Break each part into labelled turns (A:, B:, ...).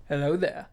A: Hello there.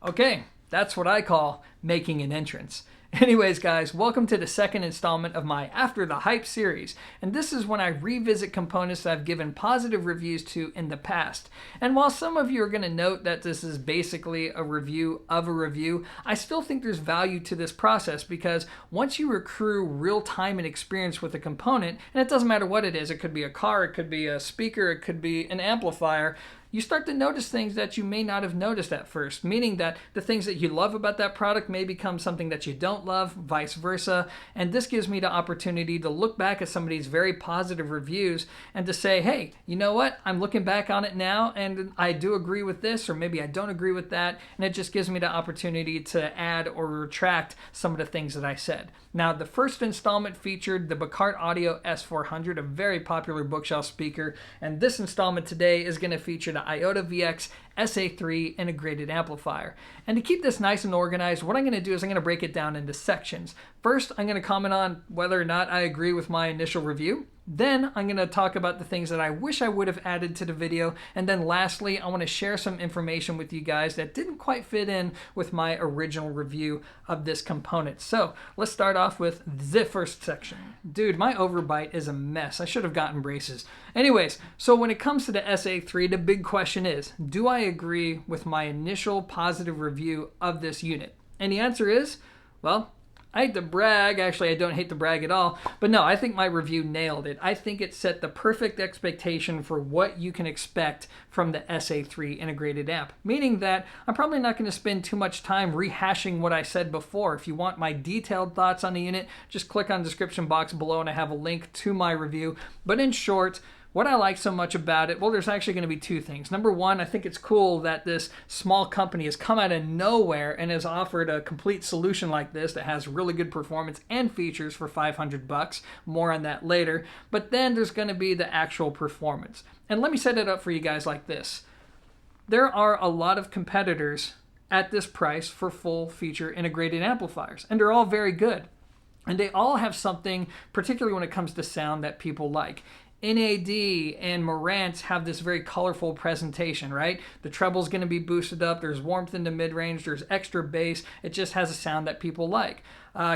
A: Okay, that's what I call making an entrance. Anyways, guys, welcome to the second installment of my After the Hype series, and this is when I revisit components that I've given positive reviews to in the past. And while some of you are going to note that this is basically a review of a review, I still think there's value to this process because once you accrue real time and experience with a component, and it doesn't matter what it is, it could be a car, it could be a speaker, it could be an amplifier, you start to notice things that you may not have noticed at first, meaning that the things that you love about that product may become something that you don't love, vice versa. And this gives me the opportunity to look back at some of these very positive reviews and to say, hey, you know what? I'm looking back on it now and I do agree with this, or maybe I don't agree with that. And it just gives me the opportunity to add or retract some of the things that I said. Now, the first installment featured the Bacart Audio S400, a very popular bookshelf speaker. And this installment today is going to feature the Iotavx SA3 Integrated amplifier. And to keep this nice and organized, what I'm going to do is I'm going to break it down into sections. First, I'm going to comment on whether or not I agree with my initial review. Then I'm going to talk about the things that I wish I would have added to the video. And then lastly, I want to share some information with you guys that didn't quite fit in with my original review of this component. So let's start off with the first section. Dude, my overbite is a mess. I should have gotten braces. Anyways, so when it comes to the SA3, the big question is, do I agree with my initial positive review of this unit? And the answer is, well, I hate to brag. Actually, I don't hate to brag at all. But no, I think my review nailed it. I think it set the perfect expectation for what you can expect from the SA3 integrated amp. Meaning that I'm probably not going to spend too much time rehashing what I said before. If you want my detailed thoughts on the unit, just click on the description box below and I have a link to my review. But in short, what I like so much about it, well, there's actually going to be two things. Number one, I think it's cool that this small company has come out of nowhere and has offered a complete solution like this that has really good performance and features for $500. More on that later. But then there's going to be the actual performance. And let me set it up for you guys like this. There are a lot of competitors at this price for full feature integrated amplifiers, and they're all very good. And they all have something, particularly when it comes to sound, that people like. NAD and Marantz have this very colorful presentation, right? The treble's going to be boosted up. There's warmth in the mid-range. There's extra bass. It just has a sound that people like.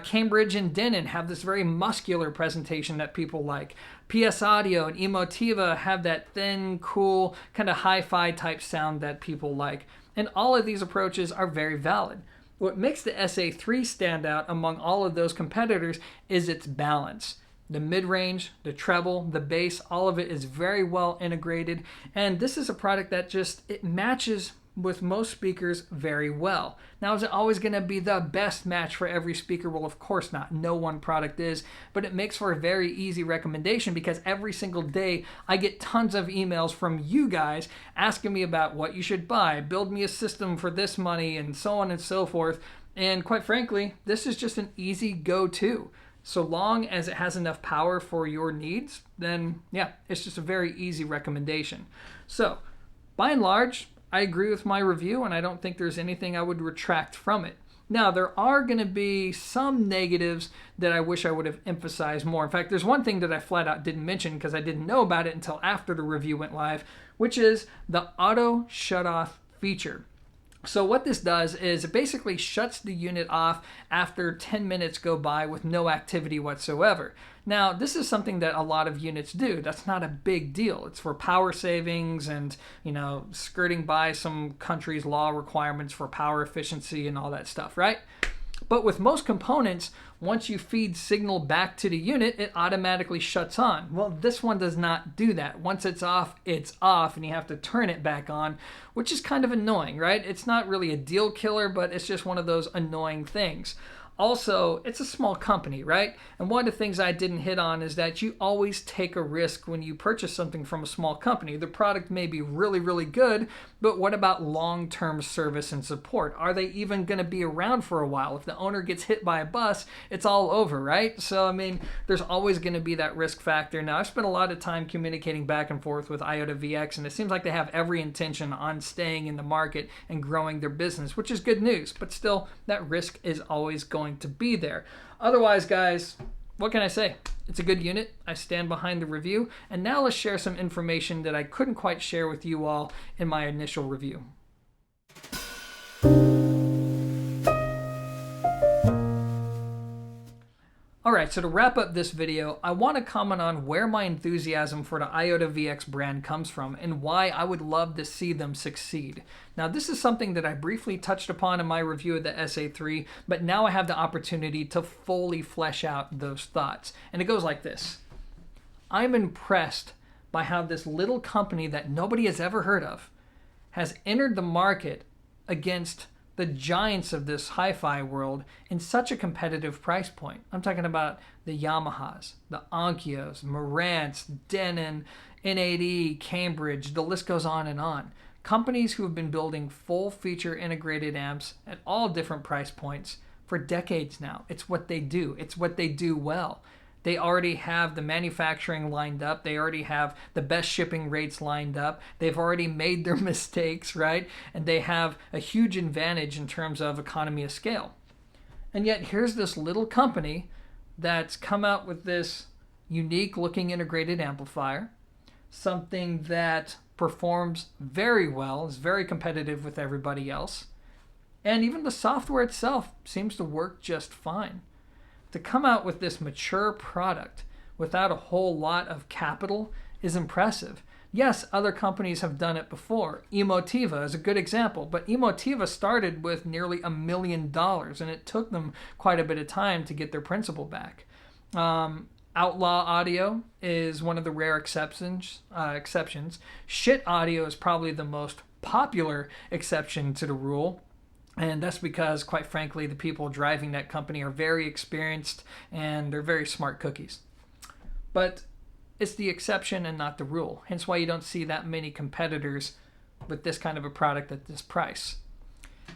A: Cambridge and Denon have this very muscular presentation that people like. PS Audio and Emotiva have that thin, cool, kind of hi-fi type sound that people like. And all of these approaches are very valid. What makes the SA3 stand out among all of those competitors is its balance. The mid-range, the treble, the bass, all of it is very well integrated. And this is a product that it matches with most speakers very well. Now, is it always going to be the best match for every speaker? Well, of course not. No one product is. But it makes for a very easy recommendation because every single day I get tons of emails from you guys asking me about what you should buy, build me a system for this money, and so on and so forth. And quite frankly, this is just an easy go-to. So long as it has enough power for your needs, then yeah, it's just a very easy recommendation. So by and large, I agree with my review and I don't think there's anything I would retract from it. Now, there are going to be some negatives that I wish I would have emphasized more. In fact, there's one thing that I flat out didn't mention because I didn't know about it until after the review went live, which is the auto shut-off feature. So what this does is it basically shuts the unit off after 10 minutes go by with no activity whatsoever. Now, this is something that a lot of units do. That's not a big deal. It's for power savings and, skirting by some countries' law requirements for power efficiency and all that stuff, right? But with most components, once you feed signal back to the unit, it automatically shuts on. Well, this one does not do that. Once it's off, and you have to turn it back on, which is kind of annoying, right? It's not really a deal killer, but it's just one of those annoying things. Also, it's a small company, right? And one of the things I didn't hit on is that you always take a risk when you purchase something from a small company. The product may be really, really good, but what about long-term service and support? Are they even going to be around for a while? If the owner gets hit by a bus, it's all over, right? So, there's always going to be that risk factor. Now, I've spent a lot of time communicating back and forth with Iotavx, and it seems like they have every intention on staying in the market and growing their business, which is good news, but still, that risk is always going to be there. Otherwise, guys, what can I say? It's a good unit. I stand behind the review. And now let's share some information that I couldn't quite share with you all in my initial review. Alright, so to wrap up this video, I want to comment on where my enthusiasm for the Iotavx brand comes from and why I would love to see them succeed. Now, this is something that I briefly touched upon in my review of the SA3, but now I have the opportunity to fully flesh out those thoughts. And it goes like this. I'm impressed by how this little company that nobody has ever heard of has entered the market against the giants of this hi-fi world in such a competitive price point. I'm talking about the Yamahas, the Onkyos, Marantz, Denon, N8E, Cambridge, the list goes on and on. Companies who have been building full feature integrated amps at all different price points for decades now. It's what they do. It's what they do well. They already have the manufacturing lined up. They already have the best shipping rates lined up. They've already made their mistakes, right? And they have a huge advantage in terms of economy of scale. And yet here's this little company that's come out with this unique looking integrated amplifier, something that performs very well, is very competitive with everybody else. And even the software itself seems to work just fine. To come out with this mature product without a whole lot of capital is impressive. Yes, other companies have done it before. Emotiva is a good example, but Emotiva started with nearly $1 million, and it took them quite a bit of time to get their principal back. Outlaw Audio is one of the rare exceptions. Shit Audio is probably the most popular exception to the rule. And that's because, quite frankly, the people driving that company are very experienced and they're very smart cookies. But it's the exception and not the rule. Hence why you don't see that many competitors with this kind of a product at this price.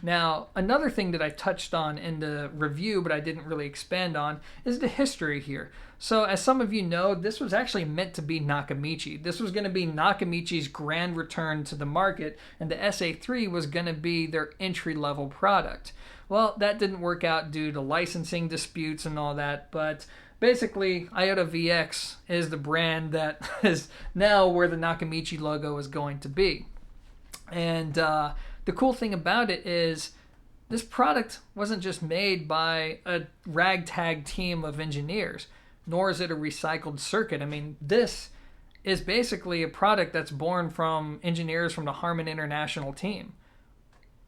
A: Now, another thing that I touched on in the review, but I didn't really expand on, is the history here. So as some of you know, this was actually meant to be Nakamichi. This was going to be Nakamichi's grand return to the market, and the SA3 was going to be their entry-level product. Well, that didn't work out due to licensing disputes and all that, but basically, Iotavx is the brand that is now where the Nakamichi logo is going to be. And the cool thing about it is this product wasn't just made by a ragtag team of engineers, nor is it a recycled circuit. I mean, this is basically a product that's born from engineers from the Harman International team.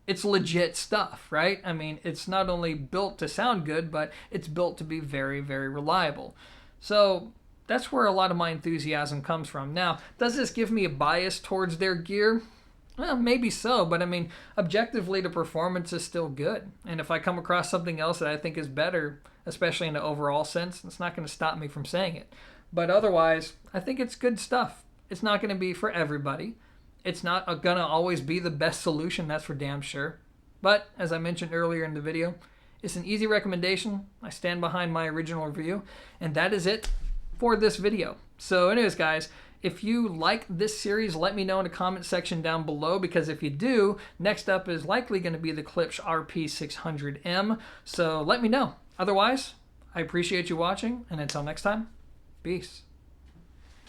A: It's legit stuff, right? I mean, it's not only built to sound good, but it's built to be very, very reliable. So that's where a lot of my enthusiasm comes from. Now, does this give me a bias towards their gear? Well, maybe so, but I mean, objectively, the performance is still good. And if I come across something else that I think is better, especially in the overall sense, it's not going to stop me from saying it. But otherwise, I think it's good stuff. It's not going to be for everybody. It's not going to always be the best solution, that's for damn sure. But, as I mentioned earlier in the video, it's an easy recommendation. I stand behind my original review, and that is it for this video. So anyways, guys, if you like this series, let me know in the comment section down below, because if you do, next up is likely going to be the Klipsch RP600M. So let me know. Otherwise, I appreciate you watching, and until next time, peace.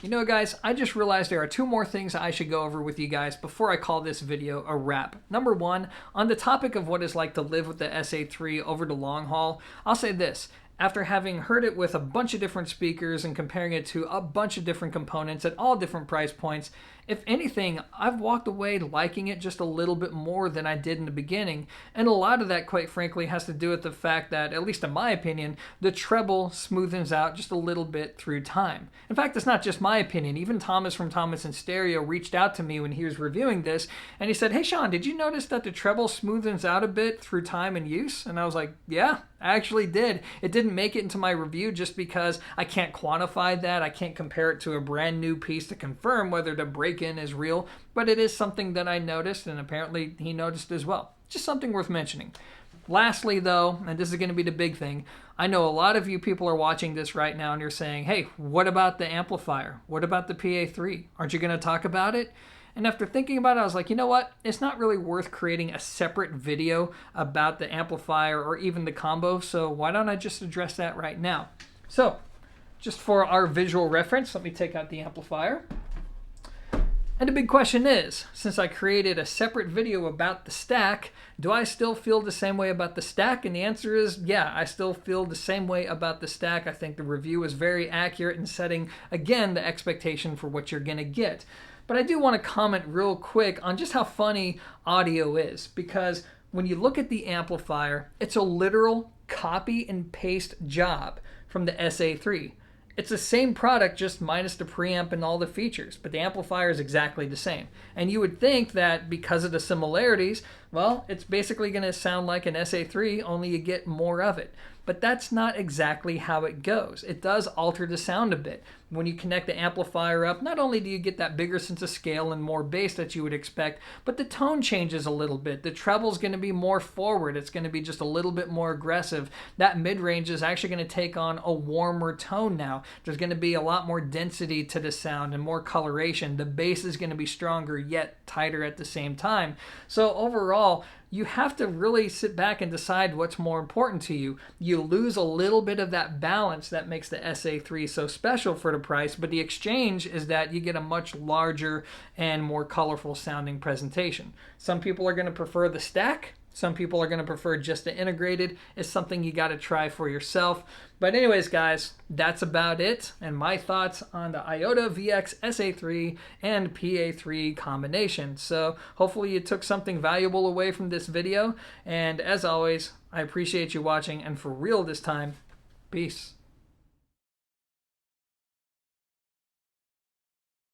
A: You know, guys, I just realized there are two more things I should go over with you guys before I call this video a wrap. Number one, on the topic of what it's like to live with the SA3 over the long haul, I'll say this. After having heard it with a bunch of different speakers and comparing it to a bunch of different components at all different price points, if anything, I've walked away liking it just a little bit more than I did in the beginning. And a lot of that, quite frankly, has to do with the fact that, at least in my opinion, the treble smoothens out just a little bit through time. In fact, it's not just my opinion. Even Thomas from Thomas in Stereo reached out to me when he was reviewing this, and he said, "Hey Sean, did you notice that the treble smoothens out a bit through time and use?" And I was like, yeah, I actually did. It didn't make it into my review just because I can't quantify that. I can't compare it to a brand new piece to confirm whether the break-in is real, but it is something that I noticed, and apparently he noticed as well. Just something worth mentioning. Lastly, though, and this is going to be the big thing, I know a lot of you people are watching this right now and you're saying, hey, what about the amplifier? What about the PA3? Aren't you going to talk about it? And after thinking about it, I was like, you know what? It's not really worth creating a separate video about the amplifier or even the combo, so why don't I just address that right now? So, just for our visual reference, let me take out the amplifier. And the big question is, since I created a separate video about the stack, do I still feel the same way about the stack? And the answer is, yeah, I still feel the same way about the stack. I think the review is very accurate in setting, again, the expectation for what you're going to get. But I do want to comment real quick on just how funny audio is, because when you look at the amplifier, it's a literal copy and paste job from the SA3. It's the same product, just minus the preamp and all the features, but the amplifier is exactly the same. And you would think that because of the similarities, well, it's basically going to sound like an SA3, only you get more of it. But that's not exactly how it goes. It does alter the sound a bit. When you connect the amplifier up, not only do you get that bigger sense of scale and more bass that you would expect, but the tone changes a little bit. The treble's going to be more forward. It's going to be just a little bit more aggressive. That mid-range is actually going to take on a warmer tone now. There's going to be a lot more density to the sound and more coloration. The bass is going to be stronger yet tighter at the same time. So overall, you have to really sit back and decide what's more important to you. You lose a little bit of that balance that makes the SA3 so special for the price, but the exchange is that you get a much larger and more colorful sounding presentation. Some people are going to prefer the stack. Some people are going to prefer just the integrated. It's something you got to try for yourself. But anyways, guys, that's about it. And my thoughts on the Iotavx SA3 and PA3 combination. So hopefully you took something valuable away from this video. And as always, I appreciate you watching. And for real this time, peace.